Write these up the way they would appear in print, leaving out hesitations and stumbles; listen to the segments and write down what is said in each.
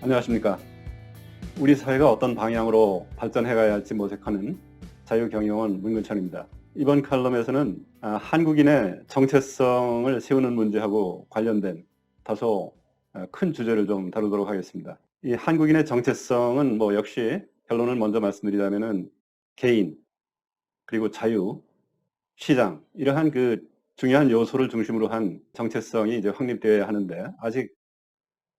안녕하십니까. 우리 사회가 어떤 방향으로 발전해 가야 할지 모색하는 자유경영원 문근천입니다. 이번 칼럼에서는 한국인의 정체성을 세우는 문제하고 관련된 다소 큰 주제를 좀 다루도록 하겠습니다. 이 한국인의 정체성은 역시 결론을 먼저 말씀드리자면은 개인, 그리고 자유, 시장, 이러한 중요한 요소를 중심으로 한 정체성이 이제 확립되어야 하는데, 아직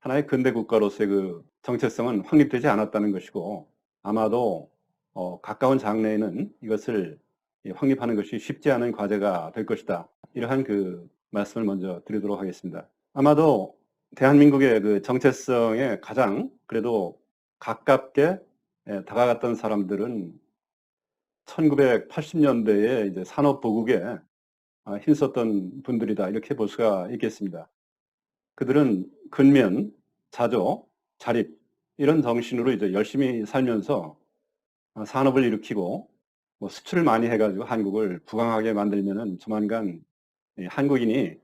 하나의 근대 국가로서의 정체성은 확립되지 않았다는 것이고, 아마도 가까운 장래에는 이것을 확립하는 것이 쉽지 않은 과제가 될 것이다. 이러한 말씀을 먼저 드리도록 하겠습니다. 아마도 대한민국의 정체성에 가장 그래도 가깝게 다가갔던 사람들은 1980년대에 이제 산업보국에 힘썼던 분들이다, 이렇게 볼 수가 있겠습니다. 그들은 근면, 자조, 자립, 이런 정신으로 이제 열심히 살면서 산업을 일으키고 수출을 많이 해가지고 한국을 부강하게 만들면은 조만간 한국인이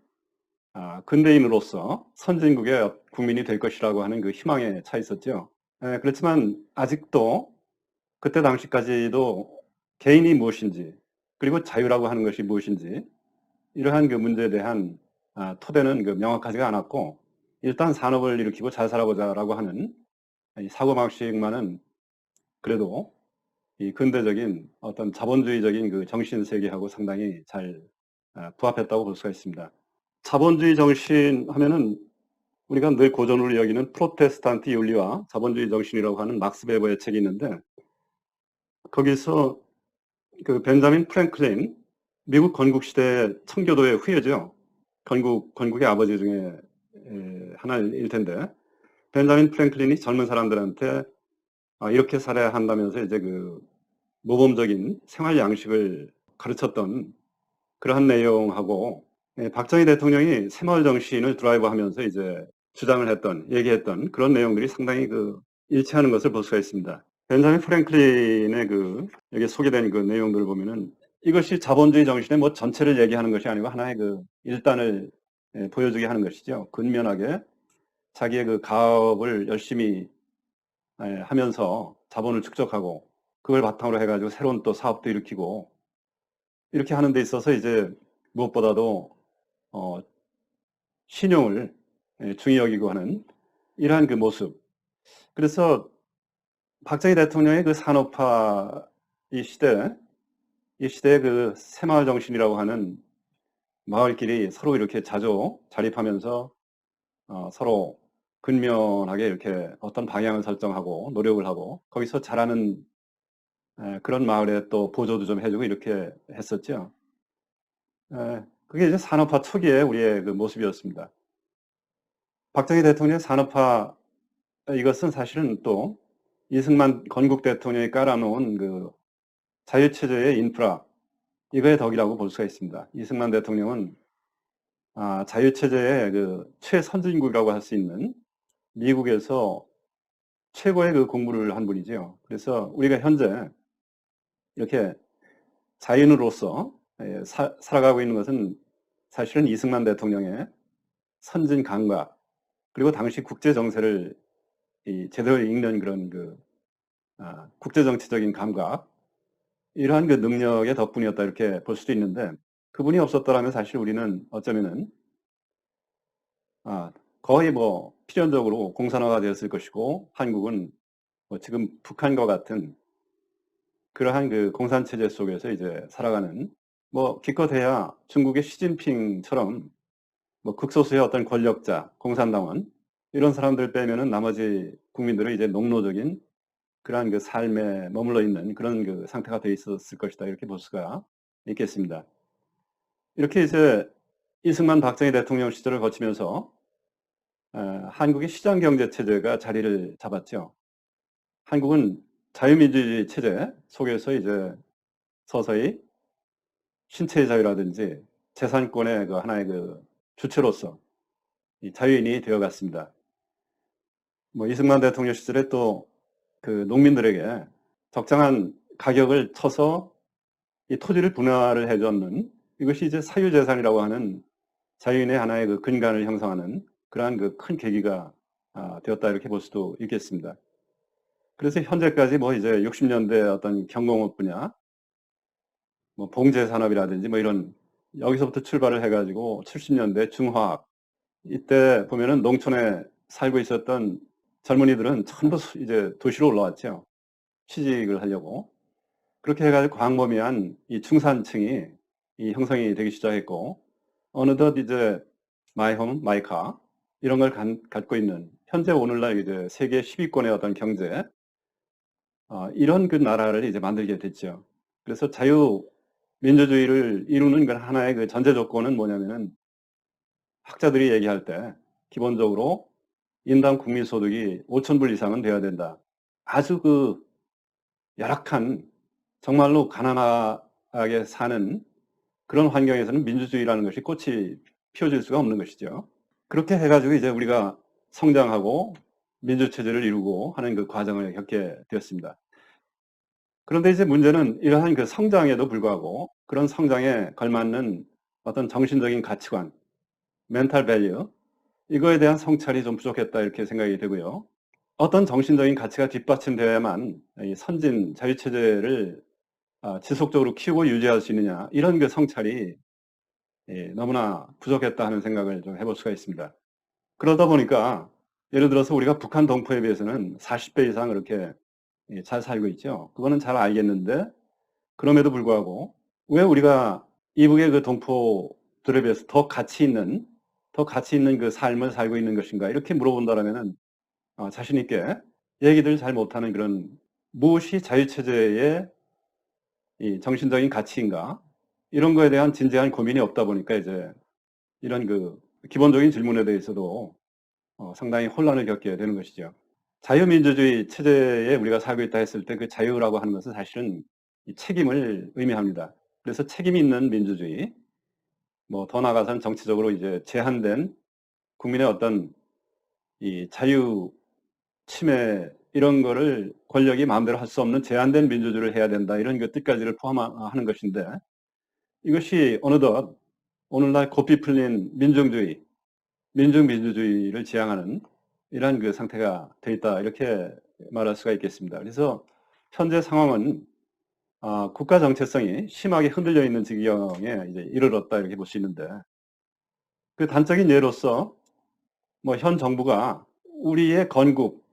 근대인으로서 선진국의 국민이 될 것이라고 하는 희망에 차 있었죠. 그렇지만 아직도 그때 당시까지도 개인이 무엇인지, 그리고 자유라고 하는 것이 무엇인지, 이러한 문제에 대한 토대는 명확하지가 않았고, 일단 산업을 일으키고 잘 살아보자라고 하는 이 사고방식만은 그래도 이 근대적인 어떤 자본주의적인 정신 세계하고 상당히 잘 부합했다고 볼 수가 있습니다. 자본주의 정신 하면은 우리가 늘 고전으로 여기는 프로테스탄트 윤리와 자본주의 정신이라고 하는 막스 베버의 책이 있는데, 거기서 벤자민 프랭클린, 미국 건국시대 청교도의 후예죠. 건국의 아버지 중에 하나일 텐데, 벤자민 프랭클린이 젊은 사람들한테 이렇게 살아야 한다면서 이제 모범적인 생활 양식을 가르쳤던 그러한 내용하고, 박정희 대통령이 새마을 정신을 드라이브하면서 이제 주장을 얘기했던 그런 내용들이 상당히 일치하는 것을 볼 수가 있습니다. 벤자민 프랭클린의 여기 소개된 내용들을 보면은 이것이 자본주의 정신의 전체를 얘기하는 것이 아니고 하나의 일단을 보여주게 하는 것이죠. 근면하게 자기의 가업을 열심히 하면서 자본을 축적하고, 그걸 바탕으로 해가지고 새로운 또 사업도 일으키고, 이렇게 하는 데 있어서 이제 무엇보다도 신용을 중히 여기고 하는 이러한 모습. 그래서 박정희 대통령의 산업화 이 시대에 새마을 정신이라고 하는 마을끼리 서로 이렇게 자조 자립하면서 서로 근면하게 이렇게 어떤 방향을 설정하고 노력을 하고, 거기서 자라는 그런 마을에 또 보조도 좀 해주고 이렇게 했었죠. 그게 이제 산업화 초기에 우리의 모습이었습니다. 박정희 대통령의 산업화, 이것은 사실은 또 이승만 건국 대통령이 깔아놓은 자유체제의 인프라, 이거의 덕이라고 볼 수가 있습니다. 이승만 대통령은 자유체제의 최선진국이라고 할 수 있는 미국에서 최고의 공부를 한 분이죠. 그래서 우리가 현재 이렇게 자연으로서 살아가고 있는 것은 사실은 이승만 대통령의 선진 감각, 그리고 당시 국제 정세를 제대로 읽는 그런 국제 정치적인 감각, 이러한 능력의 덕분이었다, 이렇게 볼 수도 있는데, 그분이 없었더라면 사실 우리는 어쩌면은 거의 필연적으로 공산화가 되었을 것이고, 한국은 지금 북한과 같은 그러한 공산체제 속에서 이제 살아가는, 기껏해야 중국의 시진핑처럼 극소수의 어떤 권력자, 공산당원, 이런 사람들 빼면은 나머지 국민들은 이제 농노적인 그러한 삶에 머물러 있는 그런 상태가 돼 있었을 것이다, 이렇게 볼 수가 있겠습니다. 이렇게 이제 이승만 박정희 대통령 시절을 거치면서 한국의 시장 경제 체제가 자리를 잡았죠. 한국은 자유민주주의 체제 속에서 이제 서서히 신체의 자유라든지 재산권의 하나의 주체로서 이 자유인이 되어갔습니다. 이승만 대통령 시절에 또 농민들에게 적정한 가격을 쳐서 이 토지를 분할을 해줬는, 이것이 이제 사유재산이라고 하는 자유인의 하나의 근간을 형성하는 그러한 큰 계기가 되었다 이렇게 볼 수도 있겠습니다. 그래서 현재까지 뭐 이제 60년대 어떤 경공업 분야, 뭐 봉제 산업이라든지 뭐 이런 여기서부터 출발을 해 가지고 70년대 중화학 이때 보면은 농촌에 살고 있었던 젊은이들은 전부 이제 도시로 올라왔죠. 취직을 하려고. 그렇게 해 가지고 광범위한 이 중산층이 이 형성이 되기 시작했고 어느덧 이제 마이 홈, 마이 카 이런 걸 갖고 있는 현재 오늘날 이제 세계 10위권의 어떤 경제 이런 그 나라를 이제 만들게 됐죠. 그래서 자유민주주의를 이루는 그 하나의 그 전제 조건은 뭐냐면은 학자들이 얘기할 때 기본적으로 인당 국민 소득이 5천 불 이상은 돼야 된다. 아주 그 열악한 정말로 가난하게 사는 그런 환경에서는 민주주의라는 것이 꽃이 피어질 수가 없는 것이죠. 그렇게 해 가지고 이제 우리가 성장하고 민주체제를 이루고 하는 그 과정을 겪게 되었습니다. 그런데 이제 문제는 이러한 그 성장에도 불구하고 그런 성장에 걸맞는 어떤 정신적인 가치관, 멘탈 밸류 이거에 대한 성찰이 좀 부족했다 이렇게 생각이 되고요. 어떤 정신적인 가치가 뒷받침되어야만 이 선진 자유체제를 지속적으로 키우고 유지할 수 있느냐 이런 그 성찰이 너무나 부족했다 하는 생각을 좀 해볼 수가 있습니다. 그러다 보니까 예를 들어서 우리가 북한 동포에 비해서는 40배 이상 그렇게 잘 살고 있죠. 그거는 잘 알겠는데 그럼에도 불구하고 왜 우리가 이북의 그 동포들에 비해서 더 가치 있는 그 삶을 살고 있는 것인가 이렇게 물어본다라면은 자신 있게 얘기들 잘 못하는 그런 무엇이 자유체제의 이 정신적인 가치인가 이런 거에 대한 진지한 고민이 없다 보니까 이제 이런 그 기본적인 질문에 대해서도 상당히 혼란을 겪게 되는 것이죠. 자유민주주의 체제에 우리가 살고 있다 했을 때 그 자유라고 하는 것은 사실은 이 책임을 의미합니다. 그래서 책임 있는 민주주의, 뭐 더 나아가서는 정치적으로 이제 제한된 국민의 어떤 이 자유 침해 이런 거를 권력이 마음대로 할 수 없는 제한된 민주주의를 해야 된다 이런 그 뜻까지를 포함하는 것인데 이것이 어느덧 오늘날 고삐 풀린 민중주의, 민중민주주의를 지향하는 이러한 그 상태가 돼 있다 이렇게 말할 수가 있겠습니다. 그래서 현재 상황은 국가 정체성이 심하게 흔들려 있는 지경에 이제 이르렀다 이렇게 볼 수 있는데 그 단적인 예로서 뭐 현 정부가 우리의 건국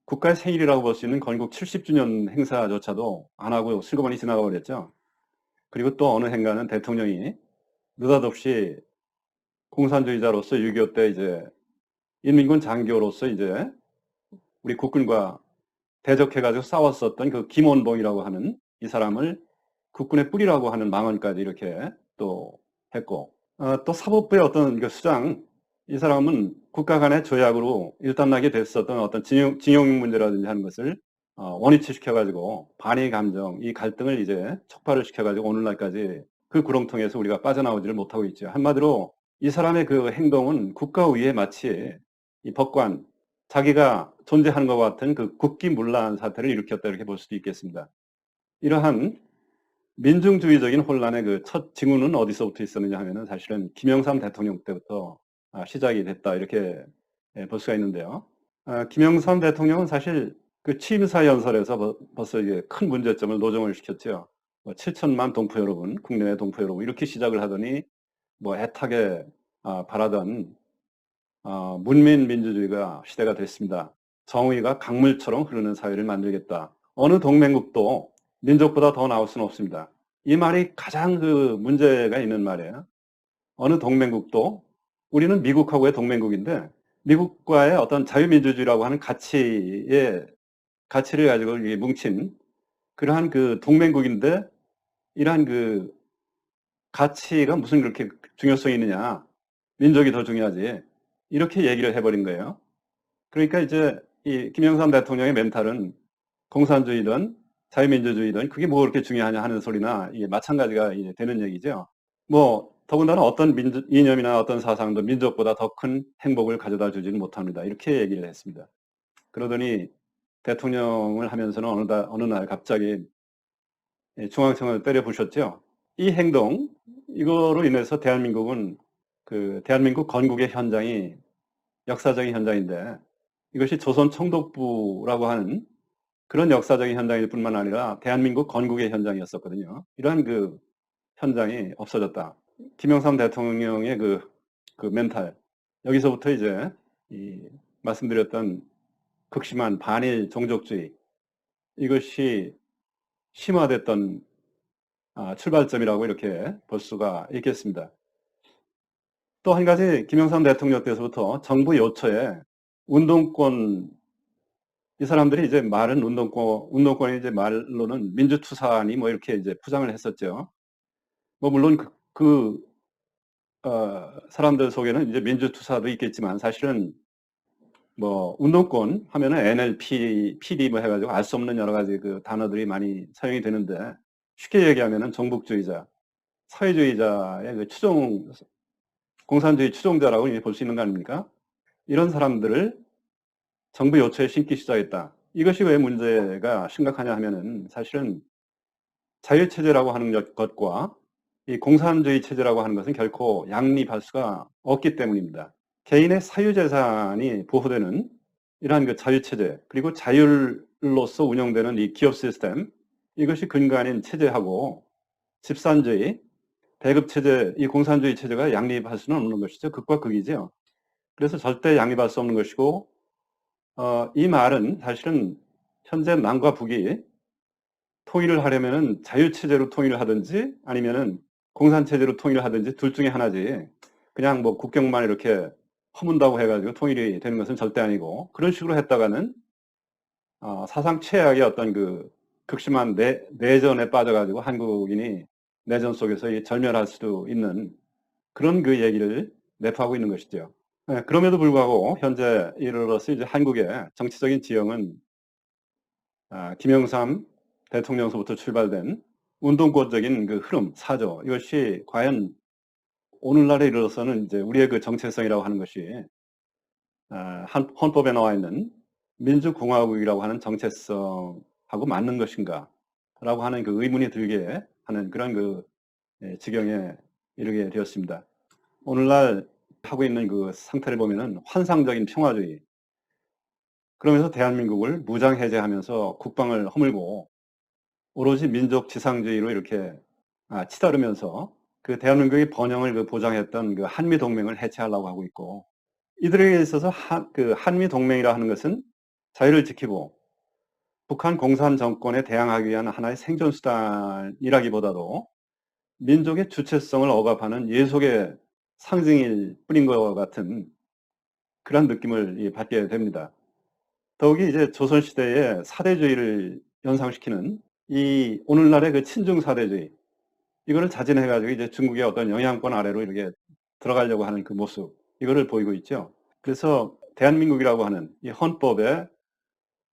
국가의 생일이라고 볼 수 있는 건국 70주년 행사조차도 안 하고 슬그머니 지나가 버렸죠. 그리고 또 어느 행가는 대통령이 느닷없이 공산주의자로서 6.25 때 이제 인민군 장교로서 이제 우리 국군과 대적해가지고 싸웠었던 그 김원봉이라고 하는 이 사람을 국군의 뿌리라고 하는 망언까지 이렇게 또 했고, 또 사법부의 어떤 그 수장, 이 사람은 국가 간의 조약으로 일단락이 됐었던 어떤 징용 문제라든지 하는 것을 원위치 시켜가지고 반의 감정, 이 갈등을 이제 촉발을 시켜가지고 오늘날까지 그 구렁텅이에서 우리가 빠져나오지를 못하고 있죠. 한마디로 이 사람의 그 행동은 국가 위에 마치 이 법관, 자기가 존재하는 것 같은 그 국기문란 사태를 일으켰다 이렇게 볼 수도 있겠습니다. 이러한 민중주의적인 혼란의 그 첫 징후는 어디서부터 있었느냐 하면은 사실은 김영삼 대통령 때부터 시작이 됐다 이렇게 볼 수가 있는데요. 김영삼 대통령은 사실 그 취임사 연설에서 벌써 이게 큰 문제점을 노정을 시켰죠. 뭐 7천만 동포 여러분, 국내외 동포 여러분 이렇게 시작을 하더니 뭐 애타게 바라던 문민 민주주의가 시대가 됐습니다. 정의가 강물처럼 흐르는 사회를 만들겠다. 어느 동맹국도 민족보다 더 나올 수는 없습니다. 이 말이 가장 그 문제가 있는 말이에요. 어느 동맹국도 우리는 미국하고의 동맹국인데 미국과의 어떤 자유민주주의라고 하는 가치를 가지고 뭉친 그러한 그 동맹국인데 이러한 그 가치가 무슨 그렇게 중요성이 있느냐. 민족이 더 중요하지. 이렇게 얘기를 해버린 거예요. 그러니까 이제 이 김영삼 대통령의 멘탈은 공산주의든 자유민주주의든 그게 뭐 그렇게 중요하냐 하는 소리나 이게 마찬가지가 이제 되는 얘기죠. 뭐 더군다나 어떤 이념이나 어떤 사상도 민족보다 더 큰 행복을 가져다 주지는 못합니다. 이렇게 얘기를 했습니다. 그러더니 대통령을 하면서는 어느 날 갑자기 중앙청을 때려 부셨죠. 이 행동 이거로 인해서 대한민국은 그 대한민국 건국의 현장이 역사적인 현장인데 이것이 조선 총독부라고 하는 그런 역사적인 현장일 뿐만 아니라 대한민국 건국의 현장이었었거든요. 이러한 그 현장이 없어졌다. 김영삼 대통령의 그 멘탈, 여기서부터 이제 말씀드렸던 극심한 반일 종족주의, 이것이 심화됐던 출발점이라고 이렇게 볼 수가 있겠습니다. 또 한 가지, 김영삼 대통령 때서부터 정부 요처에 운동권, 이 사람들이 이제 말은 운동권이 이제 말로는 민주투사니 뭐 이렇게 이제 포장을 했었죠. 뭐 물론 사람들 속에는 이제 민주투사도 있겠지만 사실은 뭐 운동권 하면은 NLP, PD 뭐 해가지고 알 수 없는 여러 가지 그 단어들이 많이 사용이 되는데, 쉽게 얘기하면은 정복주의자, 사회주의자의 그 공산주의 추종자라고 볼 수 있는 거 아닙니까? 이런 사람들을 정부 요처에 심기 시작했다. 이것이 왜 문제가 심각하냐 하면은 사실은 자유체제라고 하는 것과 이 공산주의 체제라고 하는 것은 결코 양립할 수가 없기 때문입니다. 개인의 사유재산이 보호되는 이러한 그 자유체제, 그리고 자율로서 운영되는 이 기업 시스템, 이것이 근거 아닌 체제하고 집산주의, 배급체제, 이 공산주의 체제가 양립할 수는 없는 것이죠. 극과 극이죠. 그래서 절대 양립할 수 없는 것이고, 이 말은 사실은 현재 남과 북이 통일을 하려면은 자유체제로 통일을 하든지 아니면은 공산체제로 통일을 하든지 둘 중에 하나지, 그냥 뭐 국경만 이렇게 허문다고 해가지고 통일이 되는 것은 절대 아니고, 그런 식으로 했다가는 사상 최악의 어떤 그 극심한 내전에 빠져가지고 한국인이 내전 속에서 절멸할 수도 있는 그런 그 얘기를 내포하고 있는 것이죠. 네, 그럼에도 불구하고 현재 이르러서 이제 한국의 정치적인 지형은 김영삼 대통령서부터 출발된 운동권적인 그 흐름, 사조, 이것이 과연 오늘날에 이르러서는 이제 우리의 그 정체성이라고 하는 것이 헌법에 나와 있는 민주공화국이라고 하는 정체성하고 맞는 것인가 라고 하는 그 의문이 들게 하는 그런 그 지경에 이르게 되었습니다. 오늘날 하고 있는 그 상태를 보면은 환상적인 평화주의, 그러면서 대한민국을 무장해제하면서 국방을 허물고 오로지 민족 지상주의로 이렇게 치달으면서 그 대한민국의 번영을 그 보장했던 그 한미동맹을 해체하려고 하고 있고, 이들에게 있어서 한미동맹이라 하는 것은 자유를 지키고 북한 공산 정권에 대항하기 위한 하나의 생존수단이라기보다도 민족의 주체성을 억압하는 예속의 상징일 뿐인 것 같은 그런 느낌을 받게 됩니다. 더욱이 이제 조선시대의 사대주의를 연상시키는 이 오늘날의 그 친중 사대주의, 이거를 자진해가지고 이제 중국의 어떤 영향권 아래로 이렇게 들어가려고 하는 그 모습, 이거를 보이고 있죠. 그래서 대한민국이라고 하는 이 헌법에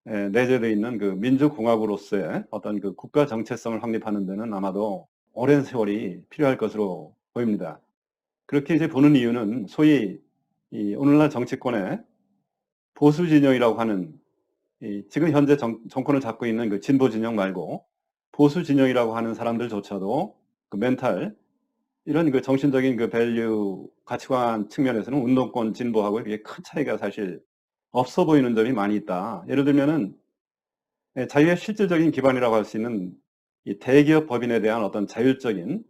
내재되어 있는 그 민주공화국으로서의 어떤 그 국가 정체성을 확립하는 데는 아마도 오랜 세월이 필요할 것으로 보입니다. 그렇게 이제 보는 이유는 소위 이 오늘날 정치권의 보수 진영이라고 하는 지금 현재 정권을 잡고 있는 그 진보 진영 말고 보수 진영이라고 하는 사람들조차도 그 멘탈, 이런 그 정신적인 그 밸류 가치관 측면에서는 운동권 진보하고 이게 큰 차이가 사실 없어 보이는 점이 많이 있다. 예를 들면은 자유의 실질적인 기반이라고 할 수 있는 이 대기업 법인에 대한 어떤 자율적인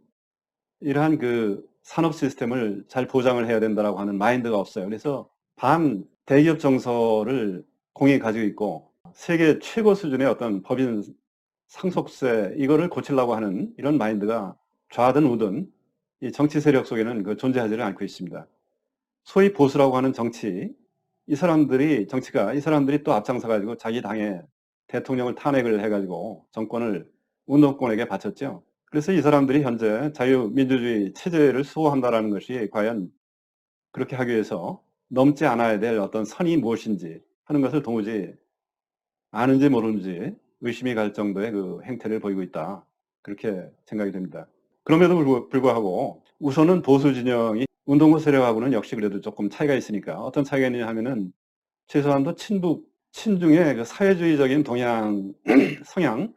이러한 그 산업 시스템을 잘 보장을 해야 된다라고 하는 마인드가 없어요. 그래서 반 대기업 정서를 공히 가지고 있고 세계 최고 수준의 어떤 법인 상속세 이거를 고치려고 하는 이런 마인드가 좌든 우든 이 정치 세력 속에는 그 존재하지를 않고 있습니다. 소위 보수라고 하는 정치, 이 사람들이 또 앞장서 가지고 자기 당의 대통령을 탄핵을 해가지고 정권을 운동권에게 바쳤죠. 그래서 이 사람들이 현재 자유민주주의 체제를 수호한다라는 것이 과연 그렇게 하기 위해서 넘지 않아야 될 어떤 선이 무엇인지 하는 것을 도무지 아는지 모르는지 의심이 갈 정도의 그 행태를 보이고 있다. 그렇게 생각이 됩니다. 그럼에도 불구하고 우선은 보수 진영이 운동권 세력하고는 역시 그래도 조금 차이가 있으니까, 어떤 차이가 있느냐 하면은 최소한도 친중의 그 사회주의적인 성향,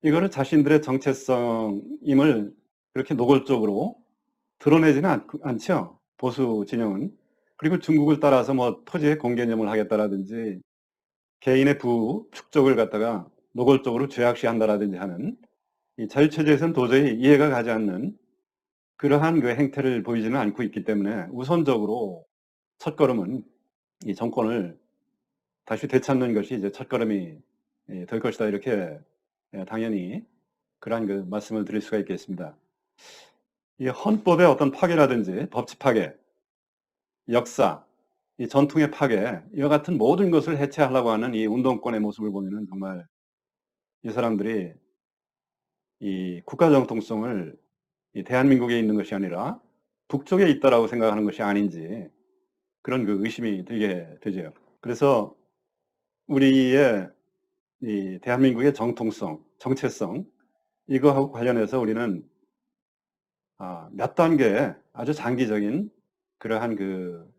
이거를 자신들의 정체성임을 그렇게 노골적으로 드러내지는 않죠. 보수 진영은. 그리고 중국을 따라서 뭐 토지의 공개념을 하겠다라든지 개인의 부축적을 갖다가 노골적으로 죄악시한다라든지 하는 이 자유체제에서는 도저히 이해가 가지 않는 그러한 그 행태를 보이지는 않고 있기 때문에 우선적으로 첫걸음은 이 정권을 다시 되찾는 것이 이제 첫걸음이 될 것이다. 이렇게 당연히 그러한 그 말씀을 드릴 수가 있겠습니다. 이 헌법의 어떤 파괴라든지 법치 파괴, 역사, 이 전통의 파괴, 이와 같은 모든 것을 해체하려고 하는 이 운동권의 모습을 보면은 정말 이 사람들이 이 국가 정통성을 이 대한민국에 있는 것이 아니라 북쪽에 있다라고 생각하는 것이 아닌지 그런 그 의심이 들게 되죠. 그래서 우리의 이 대한민국의 정통성, 정체성 이거하고 관련해서 우리는 몇 단계의 아주 장기적인 그러한 그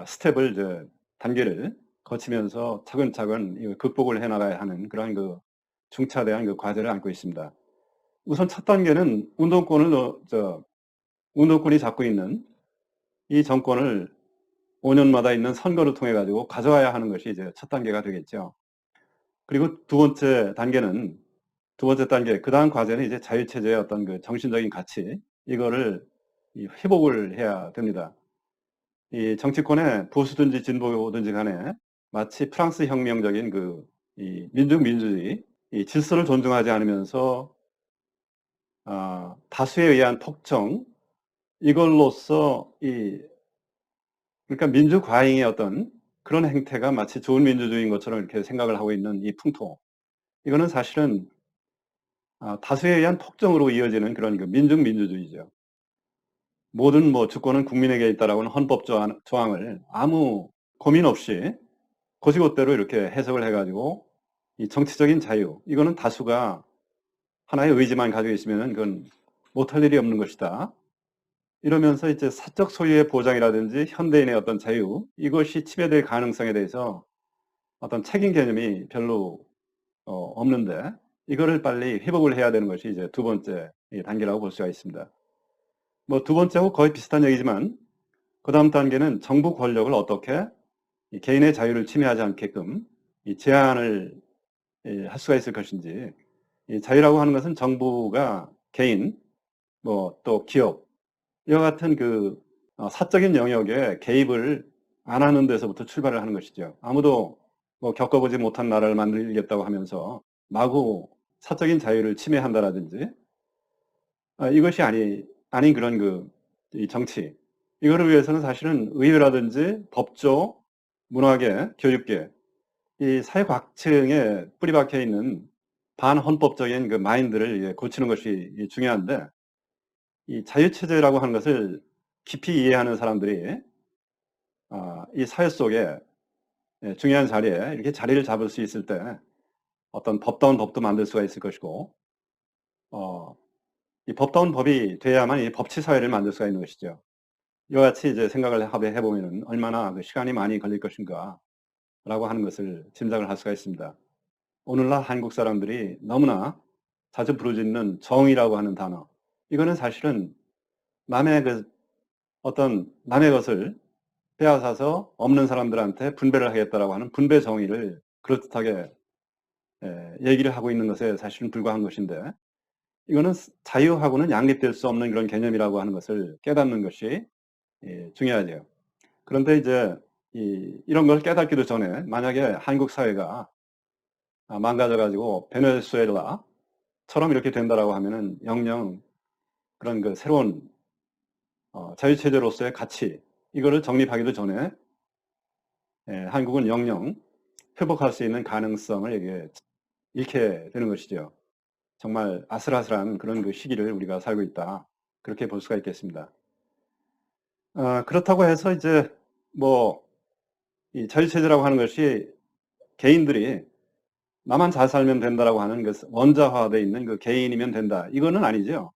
스텝을 단계를 거치면서 차근차근 이 극복을 해 나가야 하는 그러한 그 중차대한 그 과제를 안고 있습니다. 우선 첫 단계는 운동권을 운동권이 잡고 있는 이 정권을 5 년마다 있는 선거를 통해 가지고 가져와야 하는 것이 이제 첫 단계가 되겠죠. 그리고 두 번째 단계 그다음 과제는 이제 자유체제의 어떤 그 정신적인 가치 이거를 이 회복을 해야 됩니다. 이 정치권에 보수든지 진보든지 간에 마치 프랑스 혁명적인 그 이 민주주의 이 질서를 존중하지 않으면서 다수에 의한 폭정 이걸로써 이 그러니까 민주 과잉의 어떤 그런 행태가 마치 좋은 민주주의인 것처럼 이렇게 생각을 하고 있는 이 풍토. 이거는 사실은 다수에 의한 폭정으로 이어지는 그런 그 민중민주주의죠. 모든 뭐 주권은 국민에게 있다라고 하는 헌법 조항을 아무 고민 없이 곧이곧대로 이렇게 해석을 해 가지고 이 정치적인 자유 이거는 다수가 하나의 의지만 가지고 있으면은 그건 못할 일이 없는 것이다. 이러면서 이제 사적 소유의 보장이라든지 현대인의 어떤 자유 이것이 침해될 가능성에 대해서 어떤 책임 개념이 별로 없는데 이거를 빨리 회복을 해야 되는 것이 이제 두 번째 이 단계라고 볼 수가 있습니다. 뭐 두 번째하고 거의 비슷한 얘기지만 그다음 단계는 정부 권력을 어떻게 이 개인의 자유를 침해하지 않게끔 이 제한을 할 수가 있을 것인지 이 자유라고 하는 것은 정부가 개인 뭐 또 기업 이와 같은 그 사적인 영역에 개입을 안 하는 데서부터 출발을 하는 것이죠. 아무도 뭐 겪어보지 못한 나라를 만들겠다고 하면서 마구 사적인 자유를 침해한다라든지 이것이 아닌 그런 그 이 정치 이거를 위해서는 사실은 의회라든지 법조, 문화계, 교육계 이 사회각층에 뿌리박혀 있는 반헌법적인 그 마인드를 이제 고치는 것이 중요한데 이 자유체제라고 하는 것을 깊이 이해하는 사람들이 이 사회 속에 중요한 자리에 이렇게 자리를 잡을 수 있을 때 어떤 법다운 법도 만들 수가 있을 것이고 어 이 법다운 법이 돼야만 이 법치 사회를 만들 수가 있는 것이죠. 이와 같이 이제 생각을 해 보면은 얼마나 그 시간이 많이 걸릴 것인가라고 하는 것을 짐작을 할 수가 있습니다. 오늘날 한국 사람들이 너무나 자주 부르짖는 정의라고 하는 단어. 이거는 사실은 남의 그 어떤 남의 것을 빼앗아서 없는 사람들한테 분배를 하겠다라고 하는 분배 정의를 그럴듯하게 얘기를 하고 있는 것에 사실은 불과한 것인데 이거는 자유하고는 양립될 수 없는 그런 개념이라고 하는 것을 깨닫는 것이 중요하죠. 그런데 이제 이런 걸 깨닫기도 전에 만약에 한국 사회가 망가져 가지고 베네수엘라처럼 이렇게 된다라고 하면은 영영 그런 그 새로운 자유체제로서의 가치 이거를 정립하기도 전에 한국은 영영 회복할 수 있는 가능성을 이게 잃게 되는 것이죠. 정말 아슬아슬한 그런 그 시기를 우리가 살고 있다. 그렇게 볼 수가 있겠습니다. 그렇다고 해서 이제 뭐 이 자유체제라고 하는 것이 개인들이 '나만 잘 살면 된다.'라고 하는 그 원자화되어 있는 그 '개인이면 된다.' 이거는 아니죠.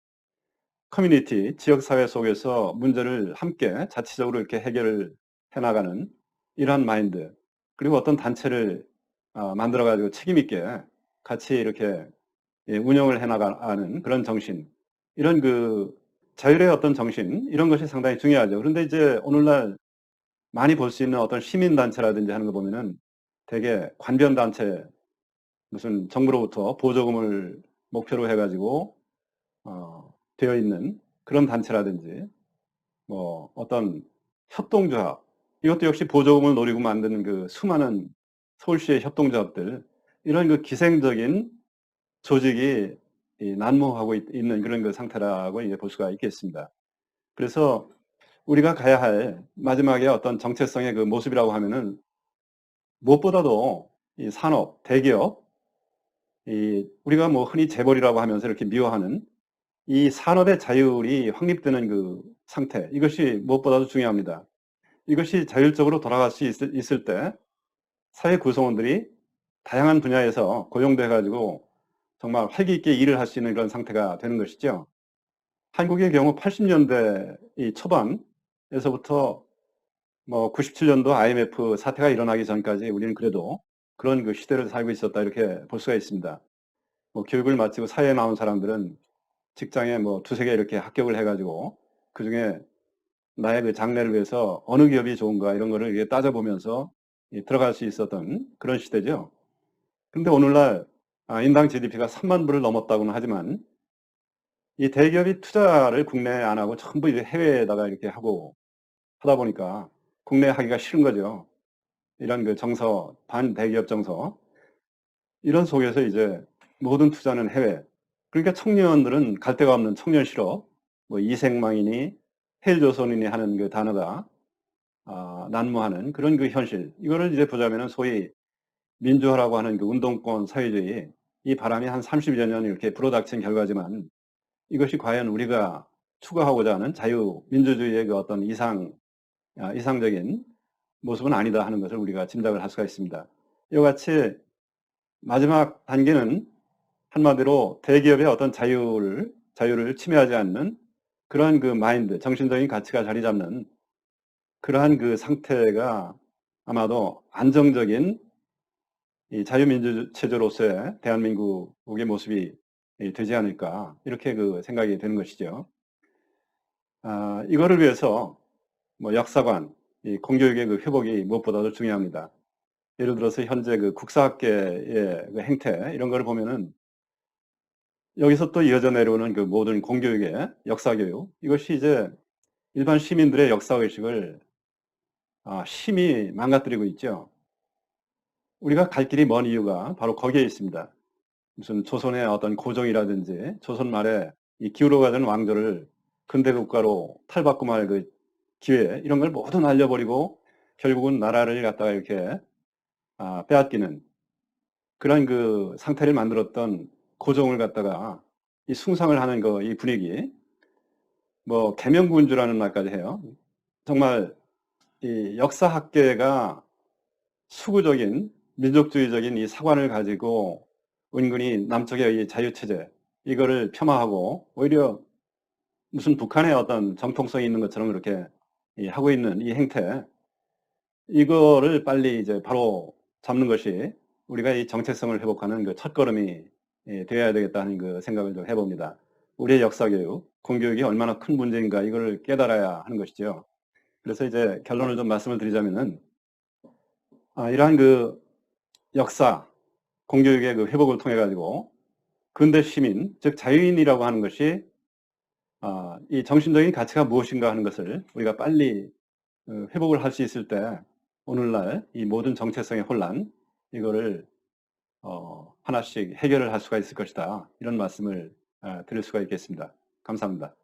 커뮤니티, 지역사회 속에서 문제를 함께 자치적으로 이렇게 해결을 해 나가는 이러한 마인드 그리고 어떤 단체를 만들어 가지고 책임 있게 같이 이렇게 운영을 해 나가는 그런 정신 이런 그 자율의 어떤 정신 이런 것이 상당히 중요하죠. 그런데 이제 오늘날 많이 볼 수 있는 어떤 시민단체라든지 하는 거 보면은 되게 관변단체, 무슨 정부로부터 보조금을 목표로 해가지고 되어 있는 그런 단체라든지, 뭐 어떤 협동조합, 이것도 역시 보조금을 노리고 만드는 그 수많은 서울시의 협동조합들, 이런 그 기생적인 조직이 난무하고 있는 그런 그 상태라고 이제 볼 수가 있겠습니다. 그래서 우리가 가야 할 마지막에 어떤 정체성의 그 모습이라고 하면은, 무엇보다도 이 산업, 대기업, 우리가 뭐 흔히 재벌이라고 하면서 이렇게 미워하는 이 산업의 자율이 확립되는 그 상태, 이것이 무엇보다도 중요합니다. 이것이 자율적으로 돌아갈 수 있을 때 사회 구성원들이 다양한 분야에서 고용돼 가지고 정말 활기 있게 일을 할 수 있는 그런 상태가 되는 것이죠. 한국의 경우 80년대 이 초반에서부터 뭐 97년도 IMF 사태가 일어나기 전까지 우리는 그래도 그런 그 시대를 살고 있었다, 이렇게 볼 수가 있습니다. 뭐 교육을 마치고 사회에 나온 사람들은 직장에 뭐 두세 개 이렇게 합격을 해가지고 그중에 나의 그 장래를 위해서 어느 기업이 좋은가 이런 거를 이렇게 따져보면서 들어갈 수 있었던 그런 시대죠. 근데 오늘날 인당 GDP가 3만 불을 넘었다고는 하지만 이 대기업이 투자를 국내에 안 하고 전부 이제 해외에다가 이렇게 하고 하다 보니까 국내에 하기가 싫은 거죠. 이런 그 정서, 반대기업 정서, 이런 속에서 이제 모든 투자는 해외. 그러니까 청년들은 갈 데가 없는 청년 실업, 뭐 이생망이니 헬조선이니 하는 그 단어가 난무하는 그런 그 현실. 이거를 이제 보자면은 소위 민주화라고 하는 그 운동권 사회주의, 이 바람이 한 30여 년 이렇게 불어닥친 결과지만, 이것이 과연 우리가 추구하고자 하는 자유민주주의의 그 어떤 이상적인 모습은 아니다 하는 것을 우리가 짐작을 할 수가 있습니다. 이와 같이 마지막 단계는 한마디로 대기업의 어떤 자유를 침해하지 않는 그러한 그 마인드, 정신적인 가치가 자리 잡는 그러한 그 상태가 아마도 안정적인 이 자유민주 체제로서의 대한민국의 모습이 되지 않을까, 이렇게 그 생각이 되는 것이죠. 이거를 위해서 뭐 역사관, 이 공교육의 그 회복이 무엇보다도 중요합니다. 예를 들어서 현재 그 국사학계의 그 행태, 이런 걸 보면은 여기서 또 이어져 내려오는 그 모든 공교육의 역사교육, 이것이 이제 일반 시민들의 역사의식을 심히 망가뜨리고 있죠. 우리가 갈 길이 먼 이유가 바로 거기에 있습니다. 무슨 조선의 어떤 고종이라든지 조선 말에 이 기울어가던 왕조를 근대 국가로 탈바꿈할 그 기회, 이런 걸 모두 날려버리고 결국은 나라를 갖다가 이렇게 빼앗기는 그런 그 상태를 만들었던 고종을 갖다가 이 숭상을 하는 거, 이 분위기, 뭐 계명군주라는 말까지 해요. 정말 이 역사학계가 수구적인 민족주의적인 이 사관을 가지고 은근히 남쪽의 이 자유체제, 이거를 폄하하고 오히려 무슨 북한의 어떤 정통성이 있는 것처럼 그렇게 하고 있는 이 행태, 이거를 빨리 이제 바로 잡는 것이 우리가 이 정체성을 회복하는 그 첫걸음이 되어야 되겠다는 그 생각을 좀 해봅니다. 우리의 역사교육, 공교육이 얼마나 큰 문제인가, 이걸 깨달아야 하는 것이죠. 그래서 이제 결론을 좀 말씀을 드리자면은, 이러한 그 역사, 공교육의 그 회복을 통해 가지고 근대 시민, 즉 자유인이라고 하는 것이 이 정신적인 가치가 무엇인가 하는 것을 우리가 빨리 회복을 할 수 있을 때 오늘날 이 모든 정체성의 혼란, 이거를 하나씩 해결을 할 수가 있을 것이다, 이런 말씀을 드릴 수가 있겠습니다. 감사합니다.